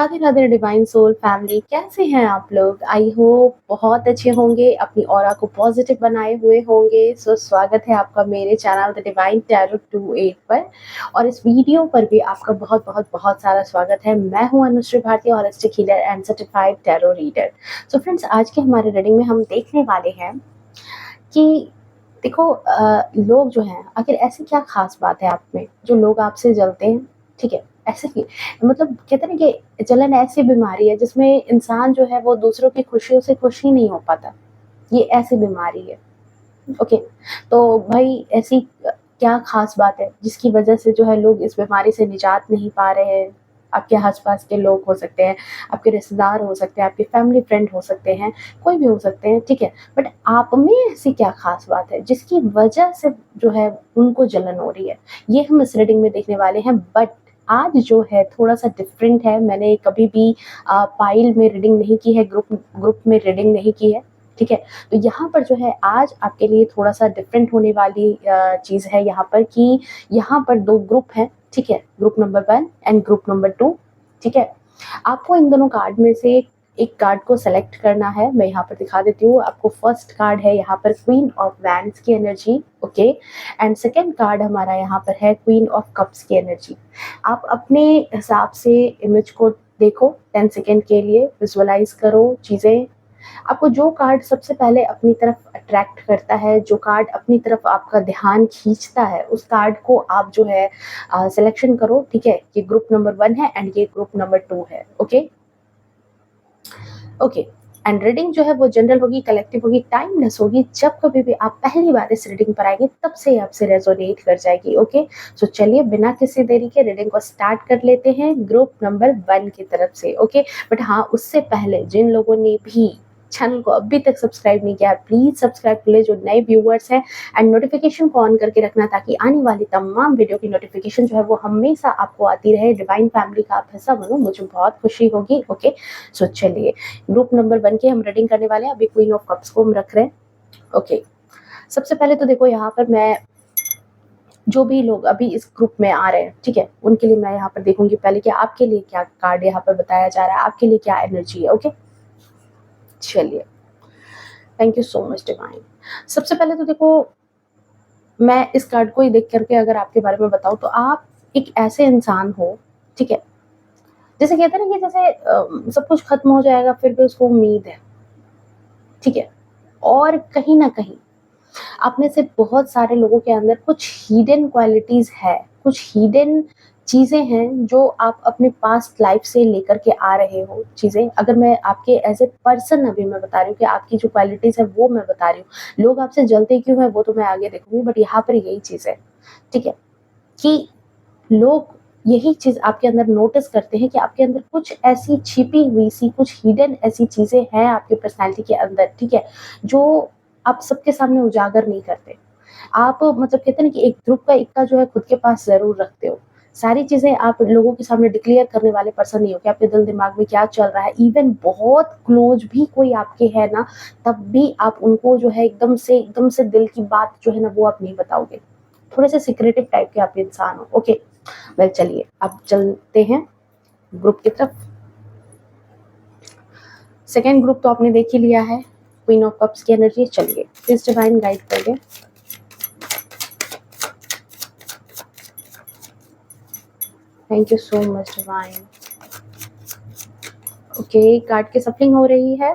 Radhe Radhe divine soul family, कैसे हैं आप लोग? आई होप बहुत अच्छे होंगे, अपनी ऑरा को पॉजिटिव बनाए हुए होंगे। सो स्वागत है आपका मेरे चैनल द डिवाइन टैरो 28 पर, और इस वीडियो पर भी आपका बहुत बहुत बहुत सारा स्वागत है। मैं हूं Anushree Bharti, holistic healer and certified tarot reader. So friends, आज के हमारे रीडिंग में हम देखने वाले हैं कि देखो, लोग जो हैं, आखिर ऐसी क्या खास बात है आप में जो लोग आपसे जलते हैं? ठीक है, ऐसे की मतलब कहते हैं ना कि जलन ऐसी बीमारी है जिसमें इंसान जो है वो दूसरों की खुशियों से खुश ही नहीं हो पाता। ये ऐसी बीमारी है। ओके, तो भाई ऐसी क्या खास बात है जिसकी वजह से जो है लोग इस बीमारी से निजात नहीं पा रहे हैं? आपके आस-पास के लोग हो सकते हैं, आपके रिश्तेदार हो सकते हैं, आपके फैमिली फ्रेंड हो सकते हैं, कोई भी हो सकते हैं, ठीक है? बट आप में ऐसी क्या खास बात है जिसकी वजह से जो है उनको जलन हो रही है? ये हम इस रीडिंग में देखने वाले हैं। बट आज जो है थोड़ा-सा डिफरेंट है। मैंने कभी भी पाइल में रीडिंग नहीं की है, ग्रुप ग्रुप में रीडिंग नहीं की है, ठीक है? तो यहाँ पर जो है आज आपके लिए थोड़ा-सा डिफरेंट होने वाली चीज़ है यहाँ पर कि यहाँ पर 2 ग्रुप हैं, ठीक है? Group number 1 and group number 2, ठीक है? आपको इन दोनों कार्ड में से एक कार्ड को सेलेक्ट करना है। मैं यहाँ पर दिखा देती हूँ। आपको फर्स्ट कार्ड है यहाँ पर क्वीन ऑफ वैंड्स की energy, okay? And second card हमारा यहाँ पर है क्वीन ऑफ कप्स की एनर्जी। आप अपने हिसाब से इमेज को देखो, 10 सेकंड के लिए विजुअलाइज़ करो चीज़ें। आपको जो कार्ड सबसे पहले अपनी तरफ अट्रैक्ट करता है, जो कार्ड अपनी तरफ आपका ध्यान खींचता है, उस कार्ड को आप जो है सिलेक्शन करो, ठीक है? ये ग्रुप नंबर 1 है एंड ये ग्रुप नंबर 2 है, ओके? ओके, एंड रीडिंग जो है वो जनरल होगी, कलेक्टिव होगी, टाइमलेस होगी। जब कभी भी आप पहली बार इस रीडिंग पर आएंगे तब से आपसे रेजोनेट कर जाएगी, ओके? सो चलिए बिना किसी देरी के रीडिंग को स्टार्ट कर लेते हैं ग्रुप नंबर 1 की तरफ से, ओके? बट हाँ, उससे पहले जिन लोगों ने भी चैनल को अभी तक सब्सक्राइब नहीं किया, प्लीज सब्सक्राइब कर ले, जो नए व्यूअर्स हैं, एंड नोटिफिकेशन को ऑन करके रखना ताकि आने वाली तमाम वीडियो की नोटिफिकेशन जो है वो हमेशा आपको आती रहे। डिवाइन फैमिली का आप हिस्सा बनो, मुझे बहुत खुशी होगी, ओके? सो चलिए ग्रुप नंबर 1 की हम रीडिंग करने वाले हैं। अभी क्वीन ऑफ कप्स को हम रख रहे हैं, ओके? सबसे पहले तो देखो, यहाँ पर मैं जो भी लोग अभी इस ग्रुप में आ रहे हैं, ठीक है, उनके लिए मैं यहाँ पर देखूंगी पहले कि आपके लिए क्या कार्ड यहाँ पर बताया जा रहा है, आपके लिए क्या एनर्जी है, ओके? चलिए, thank you so much divine. सबसे पहले तो देखो, मैं इस कार्ड को ही देख करके अगर आपके बारे में बताऊं तो आप एक ऐसे इंसान हो, ठीक है, जैसे कहते हैं ना कि जैसे सब कुछ खत्म हो जाएगा फिर भी उसको उम्मीद है, ठीक है? और कहीं ना कहीं आप में से बहुत सारे लोगों के अंदर कुछ हिडन क्वालिटीज है, कुछ हिडन चीजें हैं जो आप अपने पास्ट लाइफ से लेकर के आ रहे हो चीजें। अगर मैं आपके एज ए पर्सन अभी मैं बता रही हूँ कि आपकी जो क्वालिटीज है वो मैं बता रही हूँ। लोग आपसे जलते क्यों है वो तो मैं आगे देखूंगी, बट यहाँ पर यही चीज है, ठीक है, कि लोग यही चीज आपके अंदर नोटिस करते हैं कि आपके अंदर कुछ ऐसी छिपी हुई सी, कुछ हिडन ऐसी चीजें हैं आपकी पर्सनैलिटी के अंदर, ठीक है, जो आप सबके सामने उजागर नहीं करते। आप मतलब कहते हैं ना कि एक ध्रुव का इक्का जो है खुद के पास जरूर रखते हो। सारी चीजें आप लोगों के सामने डिक्लेयर करने वाले पर्सन नहीं हो कि आपके दिल दिमाग में क्या चल रहा है। इवन बहुत क्लोज भी कोई आपके है ना, तब भी आप उनको जो है एकदम से दिल की बात जो है ना वो आप नहीं बताओगे। थोड़े से सीक्रेटिव टाइप के आप इंसान हो, ओके? वेल चलिए अब चलते हैं ग्रुप की तरफ। सेकेंड ग्रुप तो आपने देख ही लिया है, क्वीन ऑफ कप्स की एनर्जी। चलिए प्लीज डिवाइन गाइड कर दे। Thank you so much divine. Okay, card की सफलिंग हो रही है।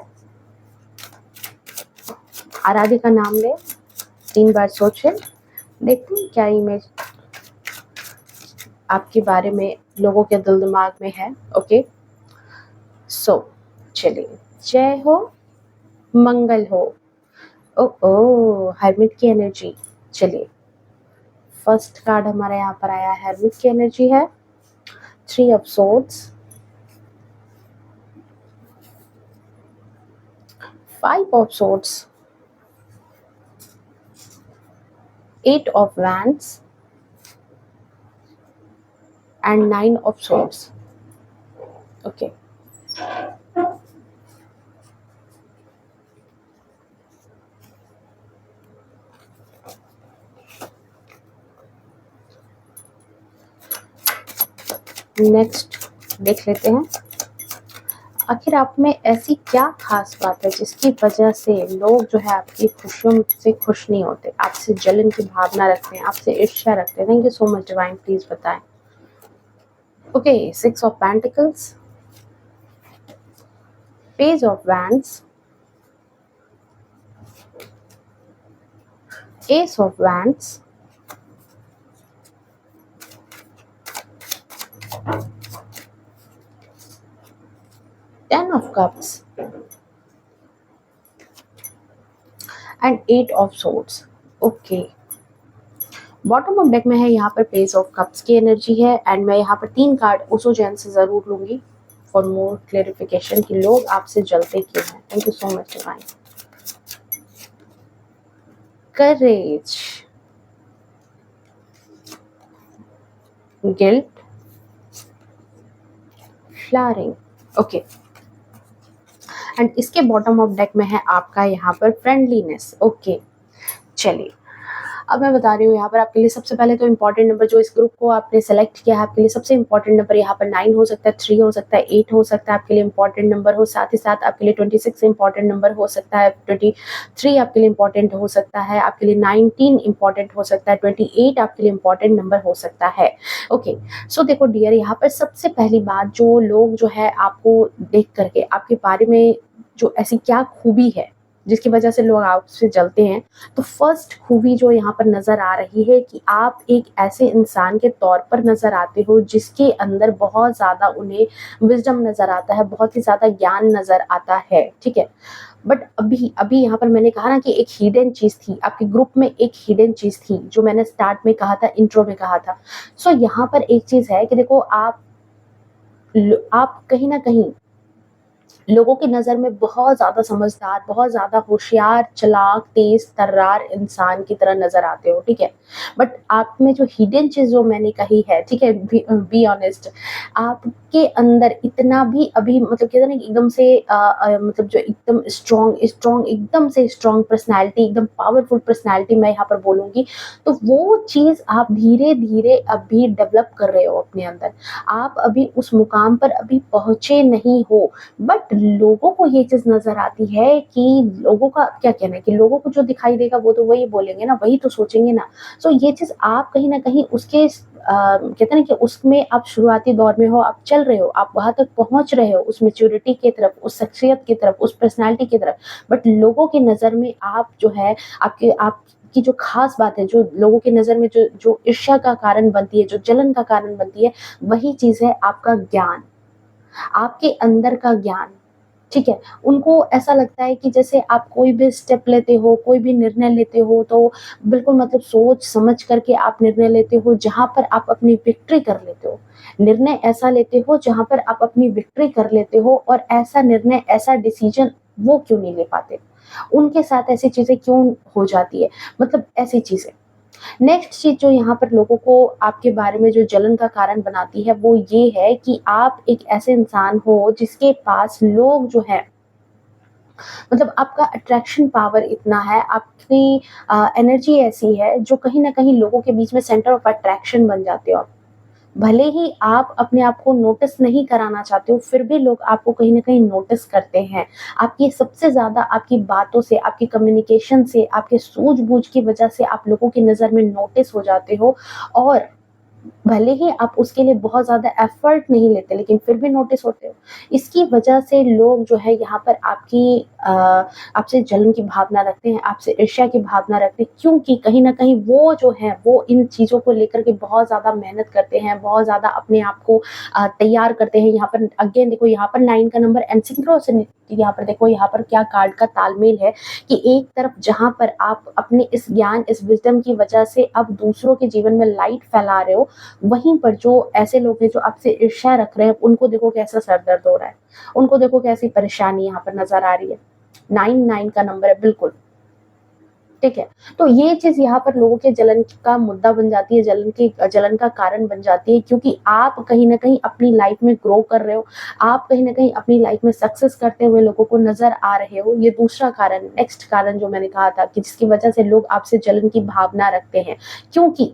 आराध्य का नाम ले, 3 बार सोचे, देखते हैं क्या इमेज आपके बारे में लोगों के दिल दिमाग में है, ओके? सो चलिए, जय हो, मंगल हो। ओ ओ, हर्मिट की एनर्जी। चलिए, फर्स्ट कार्ड हमारा यहाँ पर आया, हर्मिट की एनर्जी है, 3 of swords, 5 of swords, 8 of wands and 9 of swords, okay? Next देख लेते हैं आखिर आप में ऐसी क्या खास बात है जिसकी वजह से लोग जो है आपकी खुशियों से खुश नहीं होते, आपसे जलन की भावना रखते हैं, आपसे ईर्ष्या रखते हैं? Thank you so much divine, please बताएं। Okay, 6 of pentacles, page of wands, ace of wands, 10 of cups and 8 of swords. Okay, bottom of deck में है यहाँ पर पेज ऑफ कप्स की एनर्जी है एंड मैं यहाँ पर 3 कार्ड ओसो जैन से जरूर लूंगी फॉर मोर क्लेरिफिकेशन कि लोग आपसे जलते क्यों हैं। Thank you so much divine. Courage, guilt, flowering. Okay, and इसके बॉटम ऑफ डेक में है आपका यहाँ पर फ्रेंडलीनेस। ओके, चलिए अब मैं बता रही हूँ यहाँ पर आपके लिए सबसे पहले तो इम्पोर्टेंट नंबर जो इस ग्रुप को आपने सेलेक्ट किया है, आपके लिए सबसे इम्पोर्टेंट नंबर यहाँ पर 9 हो सकता है, 3 हो सकता है, 8 हो सकता है, आपके लिए इम्पोर्टेंट नंबर हो। साथ ही साथ आपके लिए 26 इम्पोर्टेंट नंबर हो सकता है, 23 आपके लिए इम्पोर्टेंट हो सकता है, आपके लिए 19 इम्पोर्टेंट हो सकता है, 28 आपके लिए इम्पोर्टेंट नंबर हो सकता है। ओके, सो देखो डियर, यहाँ पर सबसे पहली बात, जो लोग जो है आपको देख करके आपके बारे में जो ऐसी क्या खूबी है जिसकी वजह से लोग आपसे जलते हैं, तो फर्स्ट खूबी जो यहाँ पर नजर आ रही है कि आप एक ऐसे इंसान के तौर पर नजर आते हो जिसके अंदर बहुत ज्यादा उन्हें विजडम नजर आता है, बहुत ही ज्यादा ज्ञान नजर आता है, ठीक है। बट अभी अभी यहाँ पर मैंने कहा ना कि एक हिडन चीज थी आपके ग्रुप में, एक हिडन चीज थी जो मैंने स्टार्ट में कहा था, इंट्रो में कहा था। सो यहाँ पर एक चीज है कि देखो, आप कहीं ना कहीं लोगों की नज़र में बहुत ज़्यादा समझदार, बहुत ज़्यादा होशियार, चालाक, तेज़ तर्रार इंसान की तरह नज़र आते हो, ठीक है। बट आप में जो हिडन चीज़ जो मैंने कही है, ठीक है, बी ऑनेस्ट, आपके अंदर इतना भी अभी मतलब कहते हैं ना कि एकदम से मतलब जो एकदम स्ट्रॉन्ग स्ट्रॉन्ग एकदम से स्ट्रॉन्ग पर्सनैलिटी, एकदम पावरफुल पर्सनैलिटी मैं यहाँ पर बोलूँगी, तो वो चीज़ आप धीरे-धीरे अभी डेवलप कर रहे हो अपने अंदर। आप अभी उस मुकाम पर अभी पहुँचे नहीं हो, बट लोगों को ये चीज़ नज़र आती है कि लोगों का क्या कहना है कि लोगों को जो दिखाई देगा वो तो वही बोलेंगे ना, वही तो सोचेंगे ना। सो ये चीज़ आप कहीं न कहीं उसके कहते हैं ना कि उसमें आप शुरुआती दौर में हो, आप चल रहे हो, आप वहाँ तक पहुँच रहे हो, उस मैच्योरिटी की तरफ, उस शख्सियत की तरफ, उस पर्सनैलिटी की तरफ। बट लोगों की नज़र में आप जो है, आपकी जो ख़ास बात है, जो लोगों की नज़र में जो जो ईर्ष्या का कारण बनती है, जो जलन का कारण बनती है, वही चीज़ है आपका ज्ञान, आपके अंदर का ज्ञान, ठीक है। उनको ऐसा लगता है कि जैसे आप कोई भी स्टेप लेते हो, कोई भी निर्णय लेते हो, तो बिल्कुल मतलब सोच समझ करके आप निर्णय लेते हो, जहाँ पर आप अपनी विक्ट्री कर लेते हो। निर्णय ऐसा लेते हो जहाँ पर आप अपनी विक्ट्री कर लेते हो, और ऐसा निर्णय, ऐसा डिसीजन वो क्यों नहीं ले पाते? उनके साथ ऐसी चीज़ें क्यों हो जाती है? मतलब ऐसी चीज़ें। नेक्स्ट चीज़ जो यहाँ पर लोगों को आपके बारे में जो जलन का कारण बनाती है, वो ये है कि आप एक ऐसे इंसान हो जिसके पास लोग जो है, मतलब आपका अट्रैक्शन पावर इतना है, आपकी एनर्जी ऐसी है जो कहीं न कहीं लोगों के बीच में सेंटर ऑफ अट्रैक्शन बन जाते हो आप। भले ही आप अपने आप को नोटिस नहीं कराना चाहते हो, फिर भी लोग आपको कहीं न कहीं नोटिस करते हैं। आपकी सबसे ज़्यादा आपकी बातों से, आपकी कम्युनिकेशन से, आपके सूझबूझ की वजह से आप लोगों की नज़र में नोटिस हो जाते हो, और भले ही आप उसके लिए बहुत ज़्यादा एफर्ट नहीं लेते, लेकिन फिर भी नोटिस होते हो। इसकी वजह से लोग जो है यहाँ पर आपसे जलन की भावना रखते हैं, आपसे ईर्ष्या की भावना रखते हैं, क्योंकि कहीं न कहीं वो जो है, वो इन चीज़ों को लेकर के बहुत ज़्यादा मेहनत करते हैं, बहुत ज़्यादा अपने आप को तैयार करते हैं। यहाँ पर अगेन देखो, यहाँ पर 9 का नंबर एंड सिंक्रोनिसिटी, यहाँ पर देखो यहाँ पर क्या कार्ड का तालमेल है कि एक तरफ जहाँ पर आप अपने इस ज्ञान, इस विज़डम की वजह से अब दूसरों के जीवन में लाइट फैला रहे हो, वहीं पर जो ऐसे लोग हैं जो आपसे ईर्ष्या रख रहे हैं, उनको देखो कैसा सर दर्द हो रहा है, उनको देखो कैसी परेशानी यहाँ पर नज़र आ रही है। 9 का नंबर है, बिल्कुल, ठीक है। तो ये चीज़ यहाँ पर लोगों के जलन का मुद्दा बन जाती है, जलन का कारण बन जाती है, क्योंकि आप कहीं न कहीं अपनी लाइफ में ग्रो कर रहे हो, आप कहीं न कहीं अपनी लाइफ में सक्सेस करते हुए लोगों को नज़र आ रहे हो। ये दूसरा कारण, नेक्स्ट कारण जो मैंने कहा था कि जिसकी वजह से लोग आपसे जलन की भावना रखते हैं, क्योंकि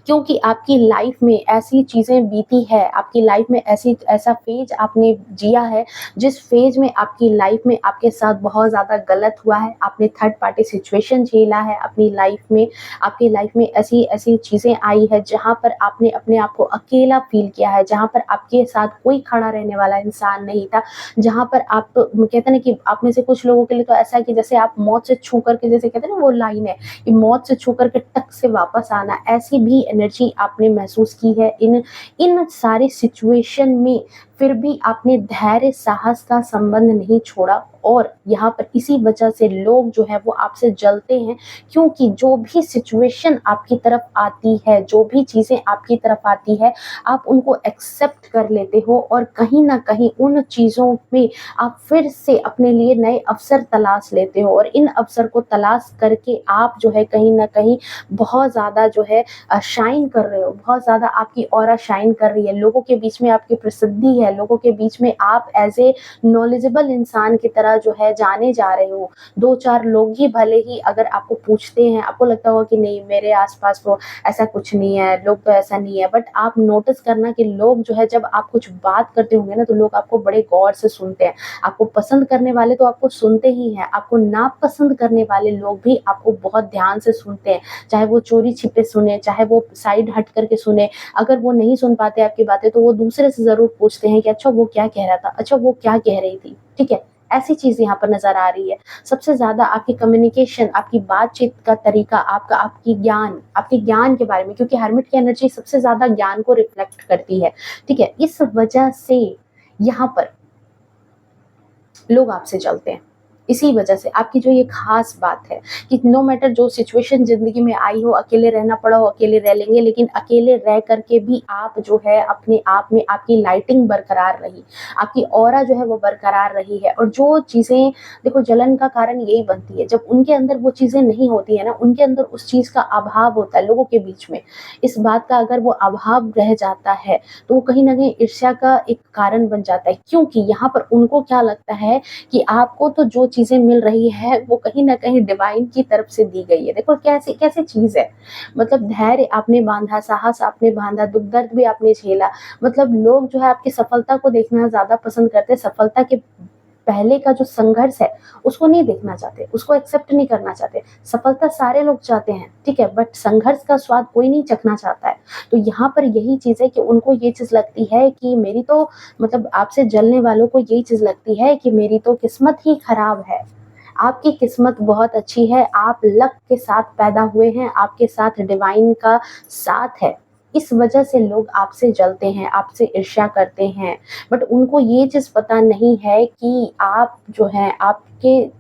क्योंकि आपकी लाइफ में ऐसी चीज़ें बीती है, आपकी लाइफ में ऐसा फ़ेज़ आपने जिया है, जिस फ़ेज़ में आपकी लाइफ में आपके साथ बहुत ज़्यादा गलत हुआ है, आपने थर्ड पार्टी सिचुएशन झेला है अपनी लाइफ में, आपकी लाइफ में ऐसी-ऐसी चीज़ें आई हैं, जहाँ पर आपने अपने आप को अकेला फ़ील किया है, जहाँ पर आपके साथ कोई खड़ा रहने वाला इंसान नहीं था, जहाँ पर आप कहते हैं ना कि आप में से कुछ लोगों के लिए तो ऐसा है कि जैसे आप मौत से छू कर के, जैसे कहते हैं ना वो लाइन है, कि मौत से छू कर के टक से वापस आना, ऐसी भी एनर्जी आपने महसूस की है इन इन सारे सिचुएशन में। फिर भी आपने धैर्य साहस का संबंध नहीं छोड़ा, और यहाँ पर इसी वजह से लोग जो है वो आपसे जलते हैं, क्योंकि जो भी सिचुएशन आपकी तरफ आती है, जो भी चीज़ें आपकी तरफ आती है, आप उनको एक्सेप्ट कर लेते हो, और कहीं न कहीं उन चीज़ों में आप फिर से अपने लिए नए अवसर तलाश लेते हो, और इन अवसर को तलाश करके आप जो है कहीं न कहीं बहुत ज़्यादा जो है शाइन कर रहे हो, बहुत ज़्यादा आपकी ऑरा शाइन कर रही है, लोगों के बीच में आपकी प्रसिद्धि है, लोगों के बीच में आप एज़ ए नॉलेजेबल इंसान की तरह जो है जाने जा रहे हो। 2-4 लोग ही भले ही अगर आपको पूछते हैं, आपको लगता होगा कि नहीं मेरे आस-पास तो ऐसा कुछ नहीं है, लोग तो ऐसा नहीं है, बट आप नोटिस करना कि लोग जो है जब आप कुछ बात करते होंगे ना, तो लोग आपको बड़े गौर से सुनते हैं। आपको पसंद करने वाले तो आपको सुनते ही हैं, आपको नापसंद करने वाले लोग भी आपको बहुत ध्यान से सुनते हैं। चाहे वो चोरी-छिपे सुने, चाहे वो साइड हट करके सुने, अगर वो नहीं सुन पाते आपकी बातें, तो वो दूसरे से ज़रूर पूछते हैं कि अच्छा वो क्या कह रहा था? अच्छा वो क्या कह रही थी? ठीक है? ऐसी चीज़ यहाँ पर नज़र आ रही है। सबसे ज़्यादा आपकी कम्युनिकेशन, आपकी बातचीत का तरीका, आपके ज्ञान के बारे में, क्योंकि हर्मिट की एनर्जी सबसे ज़्यादा ज्ञान को रिफ्लेक्ट करती है, ठीक है? इस वजह से यहाँ पर लोग आपसे जलते हैं। इसी वजह से आपकी जो ये ख़ास बात है कि नो मैटर जो सिचुएशन ज़िंदगी में आई हो, अकेले रहना पड़ा हो, अकेले रह लेंगे, लेकिन अकेले रह कर के भी आप जो है अपने आप में आपकी लाइटिंग बरकरार रही, आपकी ऑरा जो है वो बरकरार रही है। और जो चीज़ें देखो, जलन का कारण यही बनती है, जब उनके अंदर वो चीज़ें नहीं होती है ना, उनके अंदर उस चीज़ का अभाव होता है लोगों के बीच में। इस बात का अगर वो अभाव रह जाता है, तो वो कहीं न कहीं ईर्ष्या का एक कारण बन जाता है, क्योंकि यहाँ पर उनको क्या लगता है कि आपको तो जो चीज़ें मिल रही है वो कहीं न कहीं डिवाइन की तरफ से दी गई है। देखो कैसी कैसी चीज़ है, मतलब धैर्य आपने बाँधा, साहस आपने बाँधा, दुःख दर्द भी आपने झेला। मतलब लोग जो है आपकी सफलता को देखना ज़्यादा पसंद करते हैं, सफलता के पहले का जो संघर्ष है उसको नहीं देखना चाहते, उसको एक्सेप्ट नहीं करना चाहते। सफलता सारे लोग चाहते हैं, ठीक है? बट संघर्ष का स्वाद कोई नहीं चखना चाहता है। तो यहाँ पर यही चीज़ है कि उनको ये चीज़ लगती है कि मेरी तो, मतलब आपसे जलने वालों को यही चीज़ लगती है कि मेरी तो किस्मत ही खराब है। आपकी किस्मत बहुत अच्छी है, आप लक के साथ पैदा हुए हैं, आपके साथ डिवाइन का साथ है। इस वजह से लोग आपसे जलते हैं, आपसे ईर्ष्या करते हैं। बट उनको ये चीज़ पता नहीं है कि आप जो हैं, आपके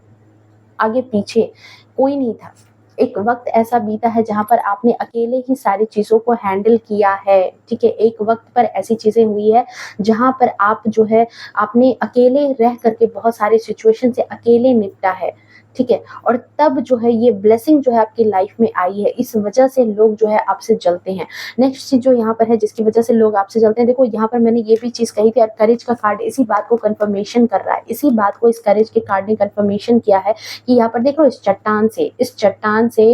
आगे पीछे कोई नहीं था। एक वक़्त ऐसा बीता है जहाँ पर आपने अकेले ही सारी चीज़ों को हैंडल किया है, ठीक है? एक वक़्त पर ऐसी चीज़ें हुई है जहाँ पर आप जो है आपने अकेले रह कर के बहुत सारी सिचुएशन से अकेले निपटा है, ठीक है? और तब जो है ये ब्लेसिंग जो है आपकी लाइफ़ में आई है, इस वजह से लोग जो है आपसे जलते हैं। नेक्स्ट चीज़ जो यहाँ पर है जिसकी वजह से लोग आपसे जलते हैं, देखो यहाँ पर मैंने ये भी चीज़ कही थी, और करेज का कार्ड इसी बात को कन्फर्मेशन कर रहा है। इसी बात को इस करेज के कार्ड ने कन्फर्मेशन किया है कि यहाँ पर देख लो, इस चट्टान से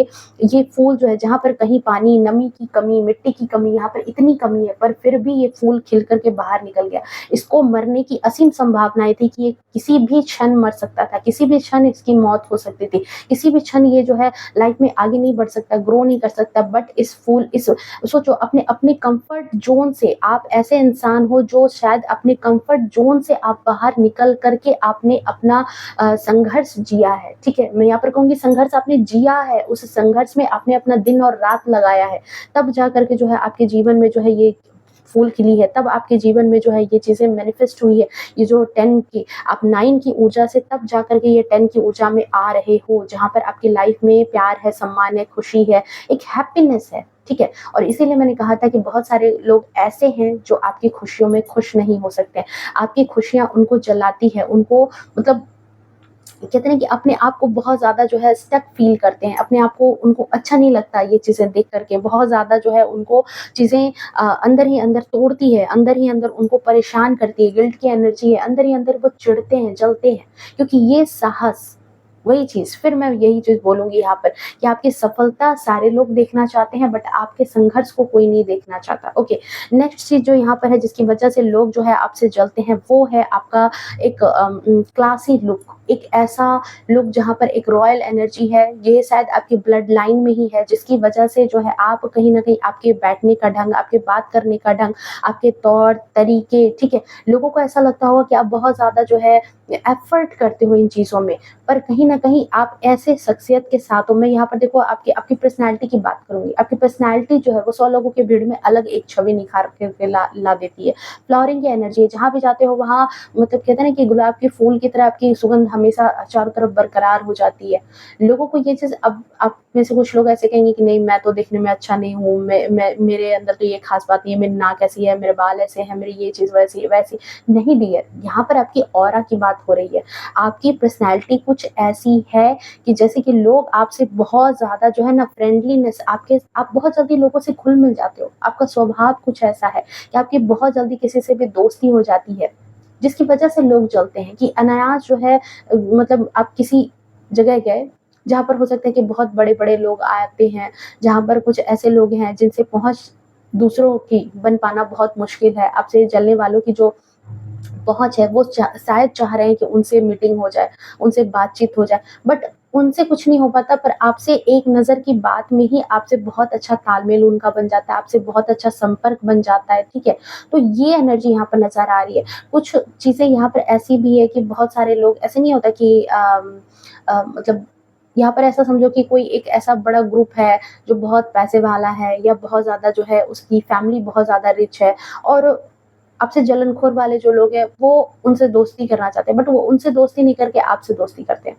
ये फूल जो है, जहाँ पर कहीं पानी, नमी की कमी, मिट्टी की कमी, यहाँ पर इतनी कमी है, पर फिर भी ये फूल खिल कर के बाहर निकल गया। इसको मरने की असीम संभावनाएँ थी कि ये किसी भी क्षण मर सकता था, किसी भी क्षण इसकी मौत हो सकती थी, किसी भी क्षण ये जो है लाइफ में आगे नहीं बढ़ सकता, ग्रो नहीं कर सकता। बट इस सोचो, अपने अपने कंफर्ट ज़ोन से, आप ऐसे इंसान हो जो शायद अपने कंफर्ट ज़ोन से आप बाहर निकल कर के आपने अपना संघर्ष जिया है, ठीक है? मैं यहाँ पर कहूँगी संघर्ष आपने जिया है, उस संघर्ष में आपने अपना दिन और रात लगाया है, तब जा कर के जो है आपके जीवन में जो है ये फूल खिली है, तब आपके जीवन में जो है ये चीज़ें मैनिफेस्ट हुई है। ये जो 10 की, आप 9 की ऊर्जा से तब जा कर के ये 10 की ऊर्जा में आ रहे हो, जहाँ पर आपकी लाइफ में प्यार है, सम्मान है, खुशी है, एक हैप्पीनेस है, ठीक है? और इसीलिए मैंने कहा था कि बहुत सारे लोग ऐसे हैं जो आपकी खुशियों में खुश नहीं हो सकते। आपकी खुशियाँ उनको जलाती है, उनको, मतलब कहते हैं कि अपने आप को बहुत ज़्यादा जो है स्टक फ़ील करते हैं, अपने आप को, उनको अच्छा नहीं लगता ये चीज़ें देख कर के, बहुत ज़्यादा जो है उनको चीज़ें अंदर ही अंदर तोड़ती है, अंदर ही अंदर उनको परेशान करती है, गिल्ट की एनर्जी है, अंदर ही अंदर वो चिढ़ते हैं, जलते हैं, क्योंकि ये साहस वही चीज़ फिर मैं यही चीज़ बोलूँगी यहाँ पर कि आपकी सफलता सारे लोग देखना चाहते हैं, बट आपके संघर्ष को कोई नहीं देखना चाहता। ओके, नेक्स्ट चीज़ जो यहाँ पर है जिसकी वजह से लोग जो है आपसे जलते हैं, वो है आपका एक क्लासी लुक, एक ऐसा लुक जहाँ पर एक रॉयल एनर्जी है। ये शायद आपकी ब्लड लाइन में ही है, जिसकी वजह से जो है आप कहीं न कहीं आपके बैठने का ढंग, आपके बात करने का ढंग, आपके तौर तरीके, ठीक है? लोगों को ऐसा लगता होगा कि आप बहुत ज़्यादा जो है एफर्ट करते हो इन चीज़ों में, पर कहीं न कहीं आप ऐसे शख्सियत के साथ हो। मैं यहाँ पर देखो आपकी आपकी पर्सनैलिटी की बात करूँगी। आपकी पर्सनैलिटी जो है वो 100 लोगों की भीड़ में अलग एक छवि निखार के ला ला देती है। फ्लावरिंग की एनर्जी है, जहाँ भी जाते हो वहाँ मतलब कहते हैं ना कि गुलाब के फूल की तरह आपकी सुगंध हमेशा चारों तरफ बरकरार हो जाती है। लोगों को ये चीज़ अब आप में से कुछ लोग ऐसे कहेंगे कि नहीं मैं तो दिखने में अच्छा नहीं हूँ, मैं मेरे अंदर तो ये ख़ास बात नहीं है, मेरी नाक ऐसी है, मेरे बाल ऐसे हैं, मेरी ये चीज़ वैसी है, वैसी नहीं डियर, यहाँ पर आपकी ऑरा की बात हो रही है। आपकी पर्सनैलिटी कुछ ऐसी है कि जैसे कि लोग आपसे बहुत ज़्यादा जो है ना फ्रेंडलीनेस आप बहुत जल्दी लोगों से घुल-मिल जाते हो। आपका स्वभाव कुछ ऐसा है कि आपकी बहुत जल्दी किसी से भी दोस्ती हो जाती है, जिसकी वजह से लोग जलते हैं कि अनायास जो है मतलब आप किसी जगह गए, जहाँ पर हो सकता है कि बहुत बड़े-बड़े लोग आते हैं, जहाँ पर कुछ ऐसे लोग हैं जिनसे पहुँच दूसरों की बन पाना बहुत मुश्किल है। आपसे जलने वालों की जो पहुँच है वो शायद चाह रहे हैं कि उनसे मीटिंग हो जाए, उनसे बातचीत हो जाए, बट उनसे कुछ नहीं हो पाता, पर आपसे एक नज़र की बात में ही आपसे बहुत अच्छा तालमेल उनका बन जाता है, आपसे बहुत अच्छा संपर्क बन जाता है, ठीक है? तो ये एनर्जी यहाँ पर नज़र आ रही है। कुछ चीज़ें यहाँ पर ऐसी भी है कि बहुत सारे लोग ऐसे नहीं होता कि मतलब यहाँ पर ऐसा समझो कि कोई एक ऐसा बड़ा ग्रुप है जो बहुत पैसे वाला है या बहुत ज़्यादा जो है उसकी फैमिली बहुत ज़्यादा रिच है और आपसे जलनखोर वाले जो लोग हैं, वो उनसे दोस्ती करना चाहते हैं, बट वो उनसे दोस्ती नहीं करके आपसे दोस्ती करते हैं।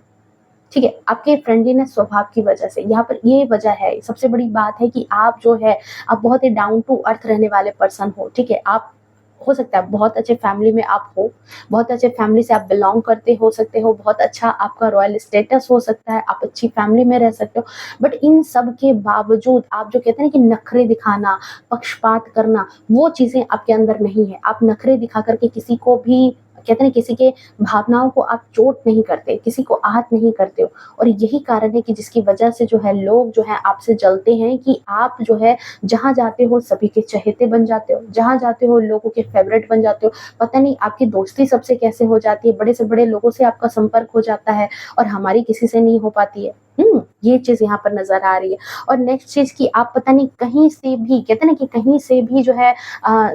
ठीक है? आपके फ्रेंडलीनेस स्वभाव की वजह से, यहाँ पर ये वजह है, सबसे बड़ी बात है कि आप जो है, आप बहुत ही डाउन टू अर्थ रहने वाले पर्सन हो, ठीक है? आप हो सकता है बहुत अच्छे फैमिली में आप हो, बहुत अच्छे फैमिली से आप बिलॉन्ग करते हो सकते हो, बहुत अच्छा आपका रॉयल स्टेटस हो सकता है, आप अच्छी फैमिली में रह सकते हो, बट इन सब के बावजूद आप जो कहते हैं ना कि नखरे दिखाना, पक्षपात करना, वो चीज़ें आपके अंदर नहीं है। आप नखरे दिखा कर के किसी को भी कहते हैं ना किसी के भावनाओं को आप चोट नहीं करते, किसी को आहत नहीं करते हो और यही कारण है कि जिसकी वजह से जो है लोग जो है आपसे जलते हैं कि आप जो है जहाँ जाते हो सभी के चहेते बन जाते हो, जहाँ जाते हो लोगों के फेवरेट बन जाते हो। पता नहीं आपकी दोस्ती सबसे कैसे हो जाती है, बड़े से बड़े लोगों से आपका संपर्क हो जाता है और हमारी किसी से नहीं हो पाती है। ये चीज़ यहाँ पर नज़र आ रही है और नेक्स्ट चीज़ कि आप पता नहीं कहीं से भी कहते हैं ना कि कहीं से भी जो है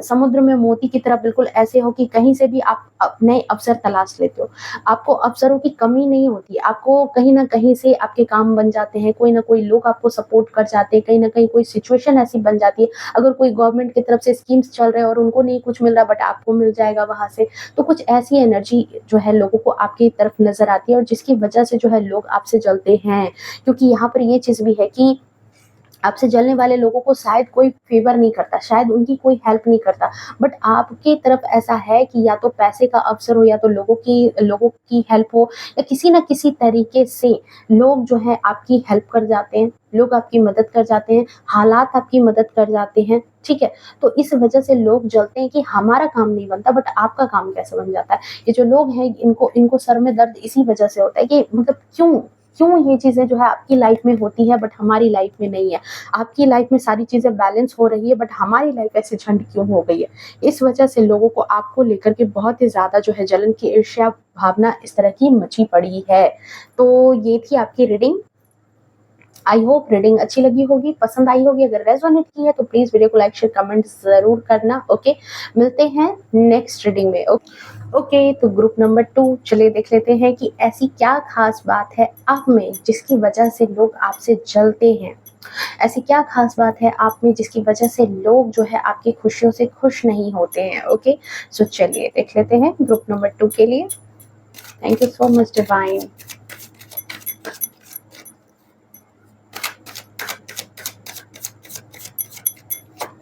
समुद्र में मोती की तरह बिल्कुल ऐसे हो कि कहीं से भी आप नए अवसर तलाश लेते हो। आपको अवसरों की कमी नहीं होती, आपको कहीं न कहीं से आपके काम बन जाते हैं, कोई न कोई लोग आपको सपोर्ट कर जाते हैं, कहीं न कहीं कोई सिचुएशन ऐसी बन जाती है, अगर कोई गवर्नमेंट की तरफ से स्कीम्स चल रहे हैं और उनको नहीं कुछ मिल रहा बट आपको मिल जाएगा वहाँ से। तो कुछ ऐसी एनर्जी जो है लोगों को आपकी तरफ नज़र आती है और जिसकी वजह से जो है लोग आपसे जलते हैं। क्योंकि यहाँ पर ये चीज़ भी है कि आपसे जलने वाले लोगों को शायद कोई फ़ेवर नहीं करता, शायद उनकी कोई हेल्प नहीं करता, बट आपकी तरफ ऐसा है कि या तो पैसे का अवसर हो या तो लोगों की हेल्प हो या किसी न किसी तरीके से लोग जो हैं आपकी हेल्प कर जाते हैं, लोग आपकी मदद कर जाते हैं, हालात आपकी मदद कर जाते हैं, ठीक है? तो इस वजह से लोग जलते हैं कि हमारा काम नहीं बनता बट आपका काम कैसे बन जाता है? ये जो लोग हैं इनको इनको सर में दर्द इसी वजह से होता है कि मतलब क्यों? क्यों ये चीज़ें जो है आपकी लाइफ़ में होती है बट हमारी लाइफ़ में नहीं है? आपकी लाइफ में सारी चीज़ें बैलेंस हो रही है बट हमारी लाइफ ऐसे झंड क्यों हो गई है? इस वजह से लोगों को आपको लेकर के बहुत ही ज़्यादा जो है जलन की ईर्ष्या भावना इस तरह की मची पड़ी है। तो ये थी आपकी रीडिंग। आई होप रीडिंग अच्छी लगी होगी, पसंद आई होगी। अगर रेज़ोनेट की है तो प्लीज़ वीडियो को लाइक, शेयर, कमेंट ज़रूर करना, ओके? मिलते हैं नेक्स्ट रीडिंग में। ओके, तो ग्रुप नंबर 2 चलिए देख लेते हैं कि ऐसी क्या ख़ास बात है आप में जिसकी वजह से लोग आपसे जलते हैं? ऐसी क्या खास बात है आप में जिसकी वजह से लोग जो है आपकी खुशियों से खुश नहीं होते हैं? ओके, सो चलिए देख लेते हैं ग्रुप नंबर 2 के लिए। Thank you so much divine.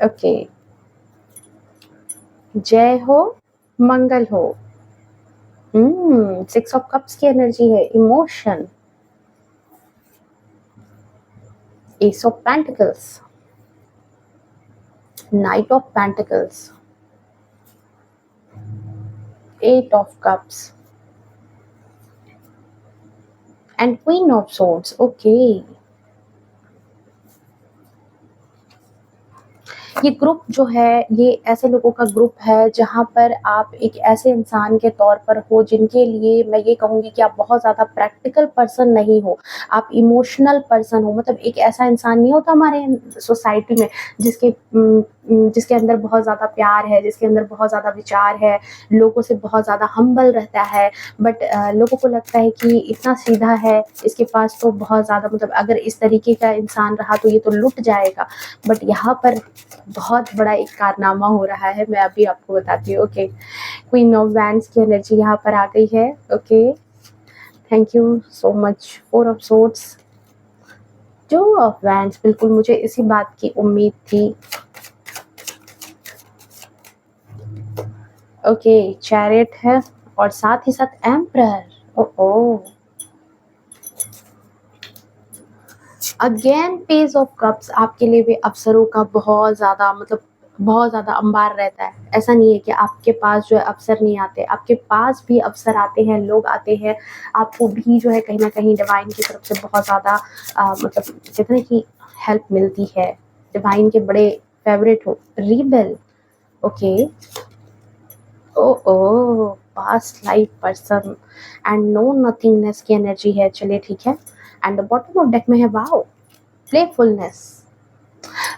Okay, जय हो, मंगल हो। 6 ऑफ कप्स की एनर्जी है, emotion, S of pentacles, night of pentacles, 8 of cups and queen of swords, okay. ये ग्रुप जो है, ये ऐसे लोगों का ग्रुप है जहाँ पर आप एक ऐसे इंसान के तौर पर हो जिनके लिए मैं ये कहूँगी कि आप बहुत ज़्यादा प्रैक्टिकल पर्सन नहीं हो, आप इमोशनल पर्सन हो। मतलब एक ऐसा इंसान नहीं होता हमारे सोसाइटी में जिसके अंदर बहुत ज़्यादा प्यार है, जिसके अंदर बहुत ज़्यादा विचार है, लोगों से बहुत ज़्यादा हम्बल रहता है, बट लोगों को लगता है कि इतना सीधा है, इसके पास तो बहुत ज़्यादा मतलब अगर इस तरीके का इंसान रहा तो ये तो लुट जाएगा। बट यहाँ पर बहुत बड़ा एक कारनामा हो रहा है, मैं अभी आपको बताती हूँ। ओके, क्वीन ऑफ वैंड्स की एनर्जी यहाँ पर आ गई है। Okay, thank you so much. Four of swords, two of wands, बिल्कुल मुझे इसी बात की उम्मीद थी। ओके, चैरियट है और साथ ही साथ emperor. Oh again page of cups, आपके लिए भी अवसरों का बहुत ज़्यादा मतलब बहुत ज़्यादा अंबार रहता है। ऐसा नहीं है कि आपके पास जो है अवसर नहीं आते, आपके पास भी अवसर आते हैं, लोग आते हैं, आपको भी जो है कहीं न कहीं डिवाइन की तरफ से बहुत ज़्यादा मतलब कहते हैं कि हेल्प मिलती है। डिवाइन के बड़े फेवरेट हो, rebel. Okay, oh oh! Past life person and no nothingness की एनर्जी है। चलिए ठीक है। And the bottom of deck में है वाओ! प्लेफुलनेस।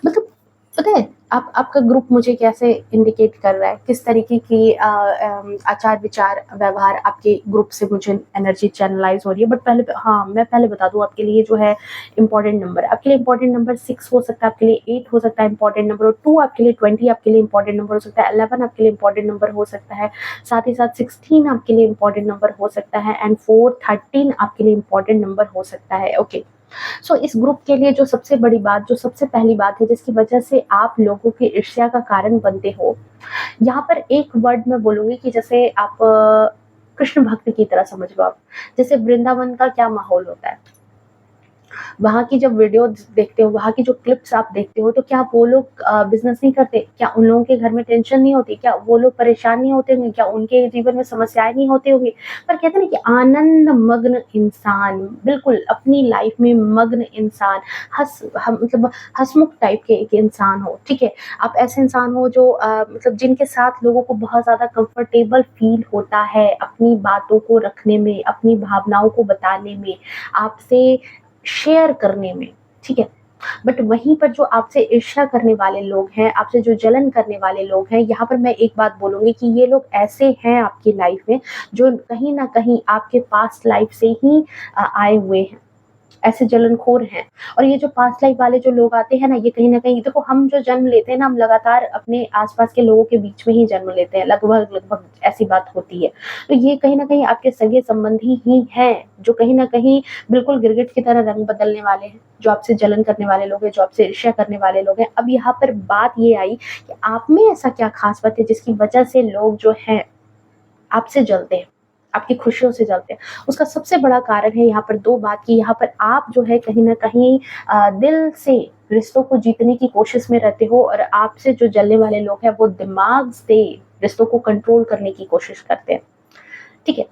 मतलब पता है आप आपका ग्रुप मुझे कैसे इंडिकेट कर रहा है, किस तरीके की आचार विचार व्यवहार आपके ग्रुप से मुझे एनर्जी चैनलाइज हो रही है। बट पहले हाँ, मैं पहले बता दूं आपके लिए जो है इंपॉर्टेंट नंबर, आपके लिए इंपॉर्टेंट नंबर 6 हो सकता है, आपके लिए 8 हो सकता है इंपॉर्टेंट नंबर, और 2 आपके लिए 20 आपके लिए इंपॉर्टेंट नंबर हो सकता है, 11 आपके लिए इंपॉर्टेंट नंबर हो सकता है, साथ ही साथ 16 आपके लिए इंपॉर्टेंट नंबर हो सकता है, एंड 4 13 आपके लिए इंपॉर्टेंट नंबर हो सकता है। ओके, सो इस ग्रुप के लिए जो सबसे बड़ी बात, जो सबसे पहली बात है जिसकी वजह से आप लोगों की ईर्ष्या का कारण बनते हो, यहाँ पर एक वर्ड मैं बोलूँगी कि जैसे आप कृष्ण भक्त की तरह समझ लो आप। जैसे वृंदावन का क्या माहौल होता है, वहाँ की जब वीडियो देखते हो, वहाँ की जो क्लिप्स आप देखते हो, तो क्या वो लोग बिज़नेस नहीं करते? क्या उन लोगों के घर में टेंशन नहीं होती? क्या वो लोग परेशान नहीं होते होंगे? क्या उनके जीवन में समस्याएँ नहीं होती होंगी? पर कहते हैं ना कि आनंद मग्न इंसान, बिल्कुल अपनी लाइफ में मग्न इंसान, मतलब हँसमुख टाइप के एक इंसान हो, ठीक है? आप ऐसे इंसान हो जो मतलब जिनके साथ लोगों को बहुत ज़्यादा कंफर्टेबल फ़ील होता है अपनी बातों को रखने में, अपनी भावनाओं को बताने में, आपसे शेयर करने में, ठीक है? बट वहीं पर जो आपसे ईर्ष्या करने वाले लोग हैं, आपसे जो जलन करने वाले लोग हैं, यहाँ पर मैं एक बात बोलूँगी कि ये लोग ऐसे हैं आपकी लाइफ में, जो कहीं न कहीं आपके पास्ट लाइफ से ही आए हुए हैं। ऐसे जलनखोर हैं। और ये जो पास्ट लाइफ वाले जो लोग आते हैं ना, ये कहीं न कहीं देखो, हम जो जन्म लेते हैं ना, हम लगातार अपने आस-पास के लोगों के बीच में ही जन्म लेते हैं, लगभग-लगभग ऐसी बात होती है। तो ये कहीं न कहीं आपके सगे-संबंधी ही हैं, जो कहीं न कहीं बिल्कुल गिरगिट की तरह रंग बदलने वाले हैं, जो आपसे जलन करने वाले लोग हैं, जो आपसे ईर्ष्या करने वाले लोग हैं। अब यहाँ पर बात ये आई कि आप में ऐसा क्या ख़ास बात है जिसकी वजह से लोग जो हैं आपसे जलते हैं, आपकी खुशियों से जलते हैं। उसका सबसे बड़ा कारण है यहाँ पर 2 बात की, यहाँ पर आप जो है कहीं न कहीं दिल से रिश्तों को जीतने की कोशिश में रहते हो, और आपसे जो जलने वाले लोग हैं वो दिमाग से रिश्तों को कंट्रोल करने की कोशिश करते हैं, ठीक है?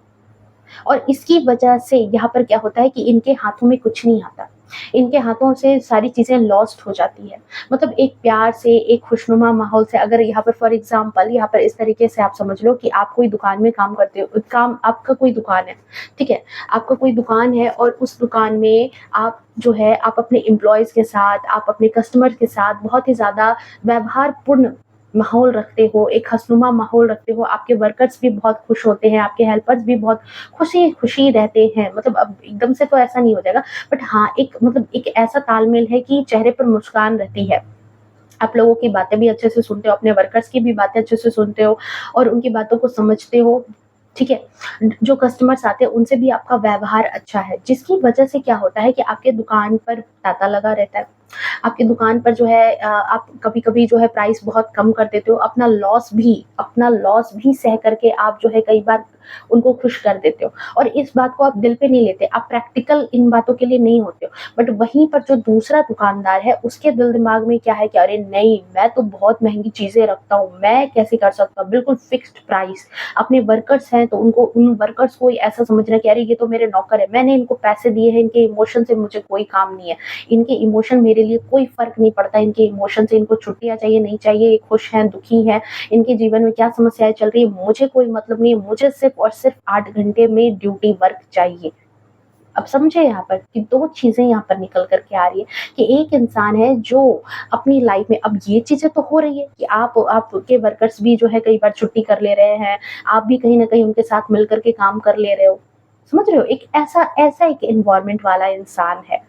और इसकी वजह से यहाँ पर क्या होता है कि इनके हाथों में कुछ नहीं आता। इनके हाथों से सारी चीज़ें लॉस्ट हो जाती है। मतलब एक प्यार से, एक खुशनुमा माहौल से, अगर यहाँ पर फॉर एग्ज़ाम्पल यहाँ पर इस तरीके से आप समझ लो कि आप कोई दुकान में काम करते हो, काम आपका कोई दुकान है, ठीक है? आपका कोई दुकान है और उस दुकान में आप जो है आप अपने एम्प्लॉइज़ के साथ, आप अपने कस्टमर के साथ बहुत ही ज़्यादा व्यवहारपूर्ण माहौल रखते हो, एक हँसनुमा माहौल रखते हो, आपके वर्कर्स भी बहुत खुश होते हैं, आपके हेल्पर्स भी बहुत खुशी-खुशी रहते हैं। मतलब अब एकदम से तो ऐसा नहीं हो जाएगा, बट हाँ, एक मतलब एक ऐसा तालमेल है कि चेहरे पर मुस्कान रहती है। आप लोगों की बातें भी अच्छे से सुनते हो, अपने वर्कर्स की भी बातें अच्छे से सुनते हो और उनकी बातों को समझते हो, ठीक है? जो कस्टमर्स आते हैं उनसे भी आपका व्यवहार अच्छा है, जिसकी वजह से क्या होता है कि आपके दुकान पर तांता लगा रहता है। आपकी दुकान पर जो है आप कभी-कभी जो है प्राइस बहुत कम कर देते हो, अपना लॉस भी सह करके आप जो है कई बार उनको खुश कर देते हो और इस बात को आप दिल पे नहीं लेते, आप प्रैक्टिकल इन बातों के लिए नहीं होते हो। बट वहीं पर जो दूसरा दुकानदार है, उसके दिल-दिमाग में क्या है कि अरे नहीं, मैं तो बहुत महँगी चीज़ें रखता हूँ, मैं कैसे कर सकता हूँ, बिल्कुल फिक्स्ड प्राइस। अपने वर्कर्स हैं तो उनको उन वर्कर्स को ही ऐसा समझना है कि अरे ये तो मेरे नौकर है, मैंने इनको पैसे दिए हैं, इनके इमोशन से मुझे कोई काम नहीं है। इनके इमोशन मेरे लिए कोई फ़र्क नहीं पड़ता, इनके इमोशन से इनको छुट्टियाँ चाहिए, नहीं चाहिए, ये खुश हैं, दुखी हैं, इनके जीवन में क्या समस्याएँ चल रही है, मुझे कोई मतलब नहीं है, मुझे सिर्फ़ और सिर्फ़ 8 घंटे में ड्यूटी वर्क चाहिए। अब समझे यहाँ पर कि 2 चीज़ें यहाँ पर निकल कर के आ रही है कि एक इंसान है जो अपनी लाइफ़ में अब ये चीज़ें तो हो रही है कि आप आपके वर्कर्स भी जो है कई बार छुट्टी कर ले रहे हैं, आप भी कहीं न कहीं उनके साथ मिल कर के काम कर ले रहे हो। समझ रहे हो? एक ऐसा ऐसा एक एनवायरनमेंट वाला इंसान है।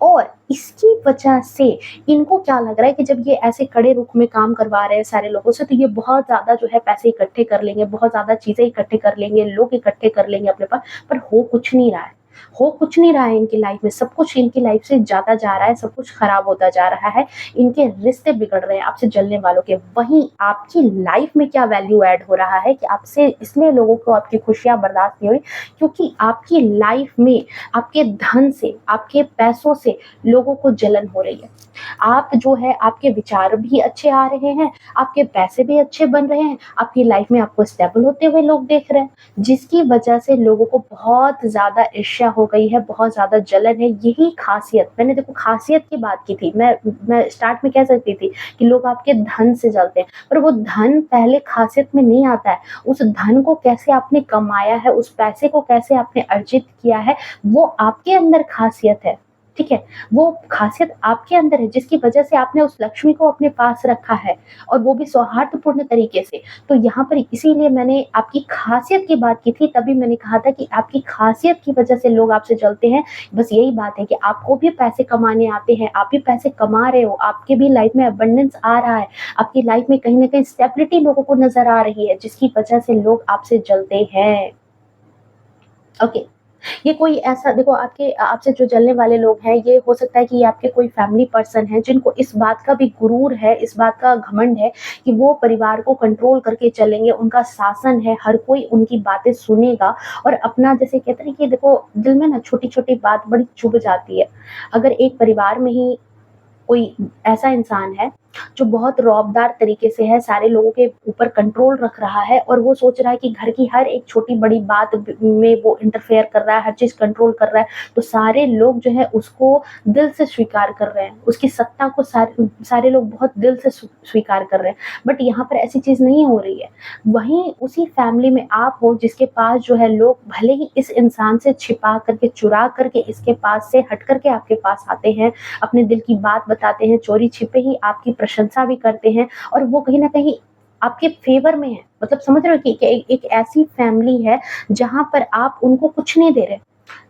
और इसकी वजह से इनको क्या लग रहा है कि जब ये ऐसे कड़े रुख में काम करवा रहे हैं सारे लोगों से तो ये बहुत ज़्यादा जो है पैसे इकट्ठे कर लेंगे, बहुत ज़्यादा चीज़ें इकट्ठे कर लेंगे, लोग इकट्ठे कर लेंगे अपने पास, पर हो कुछ नहीं रहा है। हो कुछ नहीं रहा है इनकी लाइफ में, सब कुछ इनकी लाइफ से जाता जा रहा है, सब कुछ खराब होता जा रहा है, इनके रिश्ते बिगड़ रहे हैं आपसे जलने वालों के। वहीं आपकी लाइफ में क्या वैल्यू ऐड हो रहा है कि आपसे इसलिए लोगों को आपकी खुशियाँ बर्दाश्त नहीं हो रही क्योंकि आपकी लाइफ में आपके धन से, आपके पैसों से लोगों को जलन हो रही है। आप जो है आपके विचार भी अच्छे आ रहे हैं, आपके पैसे भी अच्छे बन रहे हैं, आपकी लाइफ में आपको स्टेबल होते हुए लोग देख रहे हैं, जिसकी वजह से लोगों को बहुत ज़्यादा ईर्ष्या हो गई है, बहुत ज़्यादा जलन है। यही खासियत मैंने देखो खासियत की बात की थी, मैं स्टार्ट में कह सकती थी कि लोग आपके धन से जलते हैं, पर वो धन पहले खासियत में नहीं आता है। उस धन को कैसे आपने कमाया है, उस पैसे को कैसे आपने अर्जित किया है, वो आपके अंदर खासियत है। ठीक है? वो खासियत आपके अंदर है जिसकी वजह से आपने उस लक्ष्मी को अपने पास रखा है और वो भी सौहार्दपूर्ण तरीके से। तो यहाँ पर इसीलिए मैंने आपकी खासियत की बात की थी, तभी मैंने कहा था कि आपकी खासियत की वजह से लोग आपसे जलते हैं। बस यही बात है कि आपको भी पैसे कमाने आते हैं, आप भी पैसे कमा रहे हो, आपके भी लाइफ में अबंडेंस आ रहा है, आपकी लाइफ में कहीं न कहीं स्टेबिलिटी लोगों को नज़र आ रही है, जिसकी वजह से लोग आपसे जलते हैं। ओके। ये कोई ऐसा देखो आपके आपसे जो जलने वाले लोग हैं, ये हो सकता है कि ये आपके कोई फैमिली पर्सन हैं, जिनको इस बात का भी गुरूर है, इस बात का घमंड है कि वो परिवार को कंट्रोल करके चलेंगे, उनका शासन है, हर कोई उनकी बातें सुनेगा और अपना जैसे कहते हैं कि देखो दिल में ना छोटी-छोटी बात बड़ी चुभ जाती है। अगर एक परिवार में ही कोई ऐसा इंसान है जो बहुत रौबदार तरीके से है, सारे लोगों के ऊपर कंट्रोल रख रहा है और वो सोच रहा है कि घर की हर एक छोटी-बड़ी बात में वो इंटरफेयर कर रहा है, हर चीज़ कंट्रोल कर रहा है, तो सारे लोग जो है उसको दिल से स्वीकार कर रहे हैं। उसकी सत्ता को सारे लोग बहुत दिल से स्वीकार कर रहे हैं। बट यहाँ पर ऐसी चीज़ नहीं हो रही है। वहीं उसी फैमिली में आप हो जिसके पास जो है लोग भले ही इस इंसान से छिपा करके, चुरा करके इसके पास से हट करके आपके पास आते हैं, अपने दिल की बात बताते हैं, चोरी-छिपे ही आपकी प्रशंसा भी करते हैं और वो कहीं न कहीं आपके फ़ेवर में है। मतलब समझ रहे हो कि एक ऐसी फ़ैमिली है जहाँ पर आप उनको कुछ नहीं दे रहे।